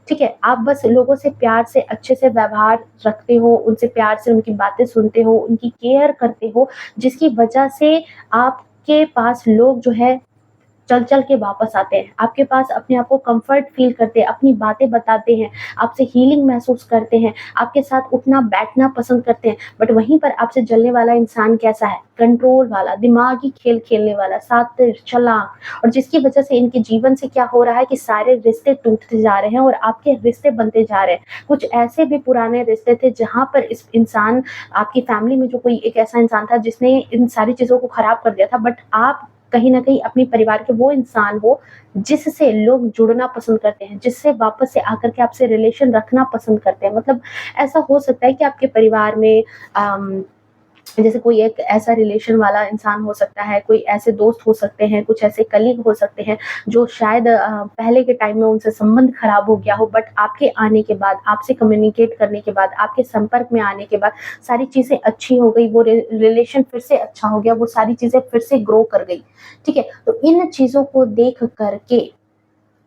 ठीक है? आप बस लोगों से प्यार से अच्छे से व्यवहार रखते हो, उनसे प्यार से उनकी बातें सुनते हो, उनकी केयर करते हो, जिसकी वजह से आपके पास लोग जो है चल-चल के वापस आते हैं। आपके पास अपने आप को कम्फ़र्ट फ़ील करते हैं, अपनी बातें बताते हैं, आपसे हीलिंग महसूस करते हैं, आपके साथ उठना-बैठना पसंद करते हैं। बट वहीं पर आपसे जलने वाला इंसान कैसा है? कंट्रोल वाला, दिमागी खेल खेलने वाला, शातिर, चालाक और जिसकी वज़ह से इनके जीवन से क्या हो रहा है कि सारे रिश्ते टूटते जा रहे हैं और आपके रिश्ते बनते जा रहे हैं। कुछ ऐसे भी पुराने रिश्ते थे जहाँ पर इस इंसान आपकी फ़ैमिली में जो कोई एक ऐसा इंसान था जिसने इन सारी चीज़ों को ख़राब कर दिया था बट आप कहीं न कहीं अपने परिवार के वो इंसान हो, जिससे लोग जुड़ना पसंद करते हैं, जिससे वापस से आकर के आपसे रिलेशन रखना पसंद करते हैं। मतलब ऐसा हो सकता है कि आपके परिवार में अम, जैसे कोई एक ऐसा रिलेशन वाला इंसान हो सकता है, कोई ऐसे दोस्त हो सकते हैं, कुछ ऐसे कलीग हो सकते हैं, जो शायद पहले के टाइम में उनसे संबंध खराब हो गया हो बट आपके आने के बाद, आपसे कम्युनिकेट करने के बाद, आपके संपर्क में आने के बाद सारी चीज़ें अच्छी हो गई, वो रिलेशन फिर से अच्छा हो गया, वो सारी चीज़ें फिर से ग्रो कर गई। ठीक है? तो इन चीज़ों को देख कर के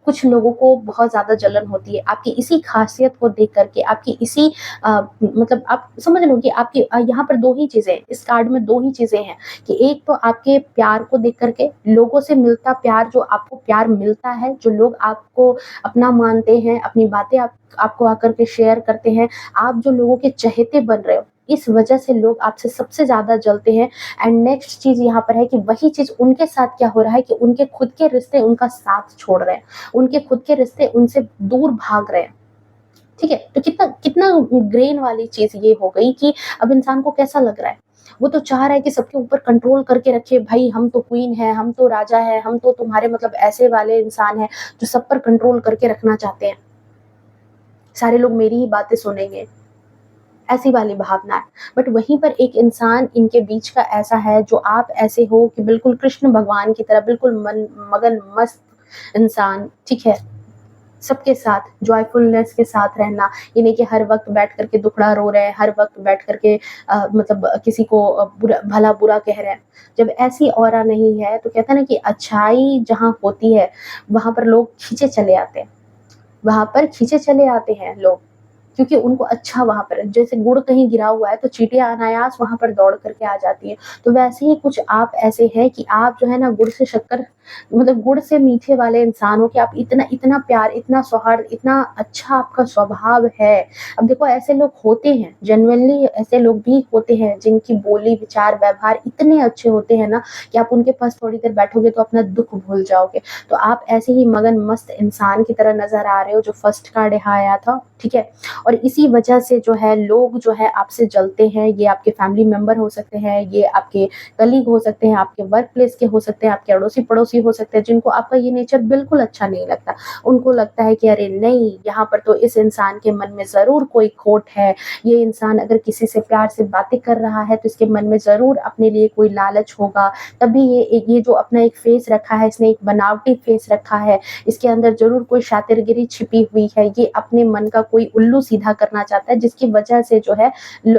कुछ लोगों को बहुत ज़्यादा जलन होती है, आपकी इसी ख़ासियत को देख कर के, आपकी इसी मतलब आप समझ लो कि आपकी यहाँ पर 2 ही चीज़ें हैं, इस कार्ड में 2 ही चीज़ें हैं कि एक तो आपके प्यार को देख कर के, लोगों से मिलता प्यार जो आपको प्यार मिलता है, जो लोग आपको अपना मानते हैं, अपनी बातें आपको आकर के शेयर करते हैं, आप जो लोगों के चहेते बन रहे हो, इस वजह से लोग आपसे सबसे ज़्यादा जलते हैं। एंड नेक्स्ट चीज़ यहाँ पर है कि वही चीज़ उनके साथ क्या हो रहा है कि उनके खुद के रिश्ते उनका साथ छोड़ रहे हैं, उनके खुद के रिश्ते उनसे दूर भाग रहे हैं। ठीक है? तो कितना कितना ग्रेन वाली चीज़ ये हो गई कि अब इंसान को कैसा लग रहा है? वो तो चाह रहा है कि सबके ऊपर कंट्रोल करके रखे, भाई हम तो क्वीन हैं, हम तो राजा हैं, हम तो तुम्हारे मतलब ऐसे वाले इंसान हैं, जो सब पर कंट्रोल करके रखना चाहते हैं। सारे लोग मेरी ही बातें सुनेंगे, ऐसी वाली भावना है। बट वहीं पर एक इंसान इनके बीच का ऐसा है जो आप ऐसे हो कि बिल्कुल कृष्ण भगवान की तरह बिल्कुल मगन मस्त इंसान, ठीक है? सबके साथ जॉयफुलनेस के साथ रहना, ये नहीं कि हर वक़्त बैठ कर के दुखड़ा रो रहे हैं, हर वक़्त बैठ कर के मतलब किसी को बुरा भला-बुरा कह रहे हैं। जब ऐसी ऑरा नहीं है तो कहते हैं ना कि अच्छाई जहाँ होती है, वहाँ पर लोग खींचे चले आते हैं। वहाँ पर खींचे चले आते हैं लोग। क्योंकि उनको अच्छा वहाँ पर जैसे गुड़ कहीं गिरा हुआ है तो चींटियाँ अनायास वहाँ पर दौड़ करके आ जाती हैं। तो वैसे ही कुछ आप ऐसे हैं कि आप जो है ना गुड़ से शक्कर मतलब गुड़ से मीठे वाले इंसान हो कि आप इतना इतना प्यार, इतना सौहार्द, इतना अच्छा आपका स्वभाव है। अब देखो ऐसे लोग होते हैं, जेनुइनली ऐसे लोग भी होते हैं जिनकी बोली, विचार, व्यवहार इतने अच्छे होते हैं ना कि आप उनके पास थोड़ी देर बैठोगे तो अपना दुःख भूल जाओगे। तो आप ऐसे ही मगन मस्त इंसान की तरह नज़र आ रहे हो जो फर्स्ट कार्ड यहाँ आया था, ठीक है? और इसी वजह से जो है लोग जो है आपसे जलते हैं। ये आपके फैमिली मेंबर हो सकते हैं, ये आपके कलीग हो सकते हैं, आपके वर्क प्लेस के हो सकते हैं, आपके अड़ोसी-पड़ोसी हो सकते हैं जिनको आपका ये नेचर बिल्कुल अच्छा नहीं लगता। उनको लगता है कि अरे नहीं, यहाँ पर तो इस इंसान के मन में ज़रूर कोई खोट है। ये इंसान अगर किसी से प्यार से बातें कर रहा है तो इसके मन में ज़रूर अपने लिए कोई लालच होगा। तभी ये जो अपना एक फेस रखा है, इसने एक बनावटी फेस रखा है, इसके अंदर ज़रूर कोई शातिरगिरी छिपी हुई है। ये अपने मन का कोई उल्लू सीधा करना चाहता है जिसकी वजह से जो है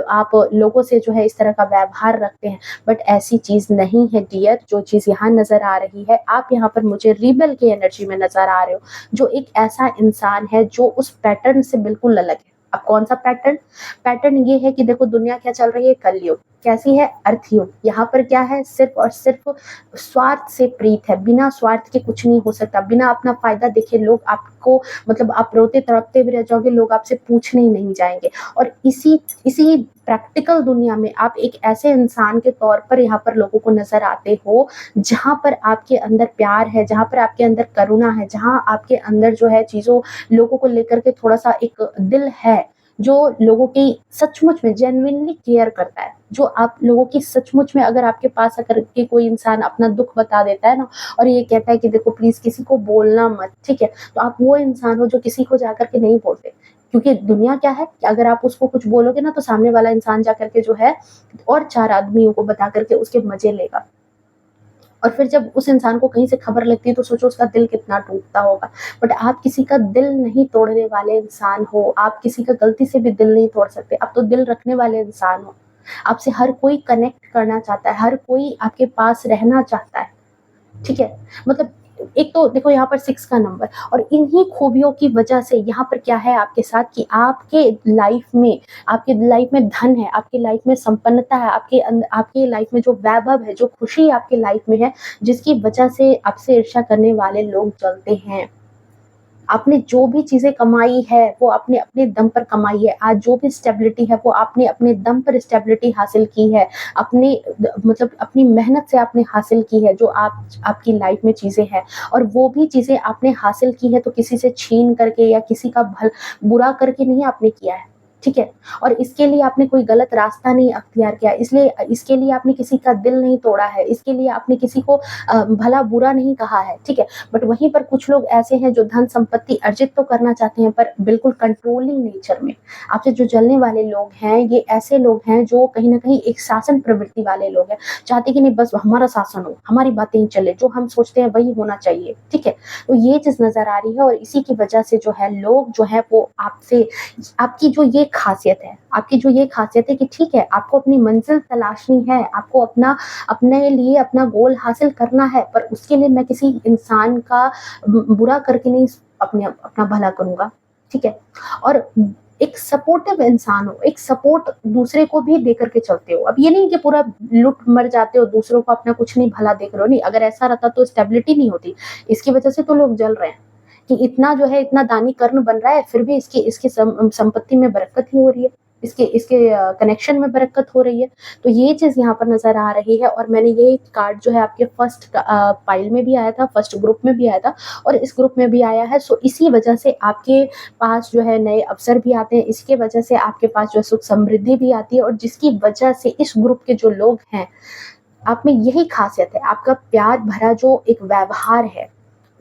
आप लोगों से जो है इस तरह का व्यवहार रखते हैं। बट ऐसी चीज़ नहीं है डियर, जो चीज़ यहाँ नज़र आ रही है, आप यहाँ पर मुझे रिबेल की एनर्जी में नज़र आ रहे हो, जो एक ऐसा इंसान है जो उस पैटर्न से बिल्कुल अलग है। अब कौन-सा पैटर्न? पैटर्न ये है कि देखो दुनिया क्या चल रही है, कलयुग। कैसी है? अर्थयुग। यहाँ पर क्या है? सिर्फ़ और सिर्फ़ स्वार्थ से प्रीत है, बिना स्वार्थ के कुछ नहीं हो सकता, बिना अपना फ़ायदा देखे लोग आपको मतलब आप रोते-तड़पते भी रह जाओगे, लोग आपसे पूछने ही नहीं जाएँगे। और इसी इसी प्रैक्टिकल दुनिया में आप एक ऐसे इंसान के तौर पर यहाँ पर लोगों को नज़र आते हो, जहाँ पर आपके अंदर प्यार है, जहाँ पर आपके अंदर करुणा है, जहाँ आपके अंदर जो है चीज़ों लोगों को लेकर के थोड़ा-सा एक दिल है, जो लोगों की सचमुच में जेन्युइनली केयर करता है। जो आप लोगों की सचमुच में अगर आपके पास आकर के कोई इंसान अपना दुःख बता देता है ना और ये कहता है कि देखो प्लीज़ किसी को बोलना मत, ठीक है? तो आप वो इंसान हो जो किसी को जाकर के नहीं बोलते। क्योंकि दुनिया क्या है कि अगर आप उसको कुछ बोलोगे ना तो सामने वाला इंसान जाकर के जो है और 4 आदमियों को बता कर के उसके मज़े लेगा। और फिर जब उस इंसान को कहीं से खबर लगती है तो सोचो उसका दिल कितना टूटता होगा। बट आप किसी का दिल नहीं तोड़ने वाले इंसान हो, आप किसी का गलती से भी दिल नहीं तोड़ सकते, आप तो दिल रखने वाले इंसान हो। आपसे हर कोई कनेक्ट करना चाहता है, हर कोई आपके पास रहना चाहता है। ठीक है? मतलब एक तो देखो यहाँ पर 6 का नंबर और इन्हीं खूबियों की वजह से यहाँ पर क्या है आपके साथ कि आपके लाइफ में धन है, आपकी लाइफ में संपन्नता है, आपकी लाइफ में जो वैभव है, जो खुशी आपकी लाइफ में है, जिसकी वजह से आपसे ईर्ष्या करने वाले लोग जलते हैं। आपने जो भी चीज़ें कमाई है, वो आपने अपने दम पर कमाई है। आज जो भी स्टेबिलिटी है, वो आपने अपने दम पर स्टेबिलिटी हासिल की है। अपने मतलब अपनी मेहनत से आपने हासिल की है, जो आपकी लाइफ में चीज़ें हैं और वो भी चीज़ें आपने हासिल की है, तो किसी से छीन करके या किसी का बुरा करके नहीं आपने किया है। ठीक है? और इसके लिए आपने कोई गलत रास्ता नहीं अख्तियार किया, इसलिए इसके लिए आपने किसी का दिल नहीं तोड़ा है, इसके लिए आपने किसी को भला-बुरा नहीं कहा है, ठीक है? बट वहीं पर कुछ लोग ऐसे हैं जो धन संपत्ति अर्जित तो करना चाहते हैं पर बिल्कुल कंट्रोलिंग नेचर में। आपसे जो जलने वाले लोग हैं, ये ऐसे लोग हैं जो कहीं न कहीं एक शासन प्रवृत्ति वाले लोग हैं। चाहते कि नहीं बस हमारा शासन हो, हमारी बातें ही चले, जो हम सोचते हैं वही होना चाहिए, ठीक है? तो ये चीज़ नज़र आ रही है और इसी की वजह से जो है लोग जो है वो आपसे आपकी जो ये ख़ासियत है, आपकी जो ये ख़ासियत है कि ठीक है, आपको अपनी मंज़िल तलाशनी है, आपको अपने लिए अपना गोल हासिल करना है, पर उसके लिए मैं किसी इंसान का बुरा करके नहीं अपना भला करूँगा, ठीक है? और एक सपोर्टिव इंसान हो, एक सपोर्ट दूसरे को भी दे कर के चलते हो। अब ये नहीं कि पूरा लुट मर जाते हो, दूसरों को अपना कुछ नहीं भला देख रहे हो, नहीं, अगर ऐसा रहता तो स्टेबिलिटी नहीं होती। इसकी वजह से तो लोग जल रहे हैं कि इतना जो है, इतना दानी कर्ण बन रहा है, फिर भी इसकी इसकी संपत्ति में बरकत ही हो रही है। इसके इसके कनेक्शन में बरकत हो रही है। तो ये चीज़ यहाँ पर नज़र आ रही है और मैंने ये कार्ड जो है आपके फर्स्ट पाइल में भी आया था, फर्स्ट ग्रुप में भी आया था और इस ग्रुप में भी आया है। सो इसी वजह से आपके पास जो है नए अवसर भी आते हैं, इसकी वजह से आपके पास जो है सुख समृद्धि भी आती है और जिसकी वजह से इस ग्रुप के जो लोग हैं, आप में यही खासियत है, आपका प्यार भरा जो एक व्यवहार है,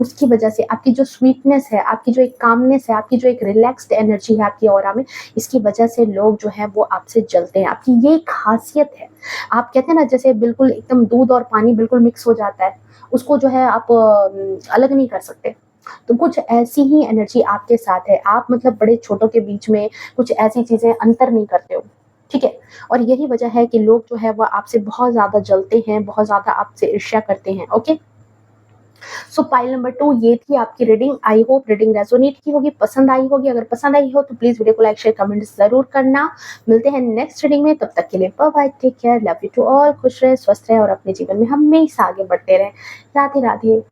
उसकी वजह से आपकी जो स्वीटनेस है, आपकी जो एक कामनेस है, आपकी जो एक रिलैक्स्ड एनर्जी है आपकी ऑरा में, इसकी वजह से लोग जो हैं वो आपसे जलते हैं। आपकी ये खासियत है। आप कहते हैं ना जैसे बिल्कुल एकदम दूध और पानी बिल्कुल मिक्स हो जाता है, उसको जो है आप अलग नहीं कर सकते। तो कुछ ऐसी ही एनर्जी आपके साथ है। आप मतलब बड़े छोटों के बीच में कुछ ऐसी चीज़ें अंतर नहीं करते हो, ठीक है? और यही वजह है कि लोग जो है वो आपसे बहुत ज़्यादा जलते हैं, बहुत ज़्यादा आपसे ईर्ष्या करते हैं, ओके? सो पाइल नंबर 2 ये थी आपकी reading. I hope reading resonate की होगी, पसंद आई होगी। अगर पसंद आई हो तो प्लीज़ वीडियो को लाइक, शेयर, कमेंट ज़रूर करना। मिलते हैं नेक्स्ट रीडिंग में, तब तक के लिए bye bye, take care, love you to all, खुश रहें, स्वस्थ रहें और अपने जीवन में हमेशा आगे बढ़ते रहें। राधे राधे।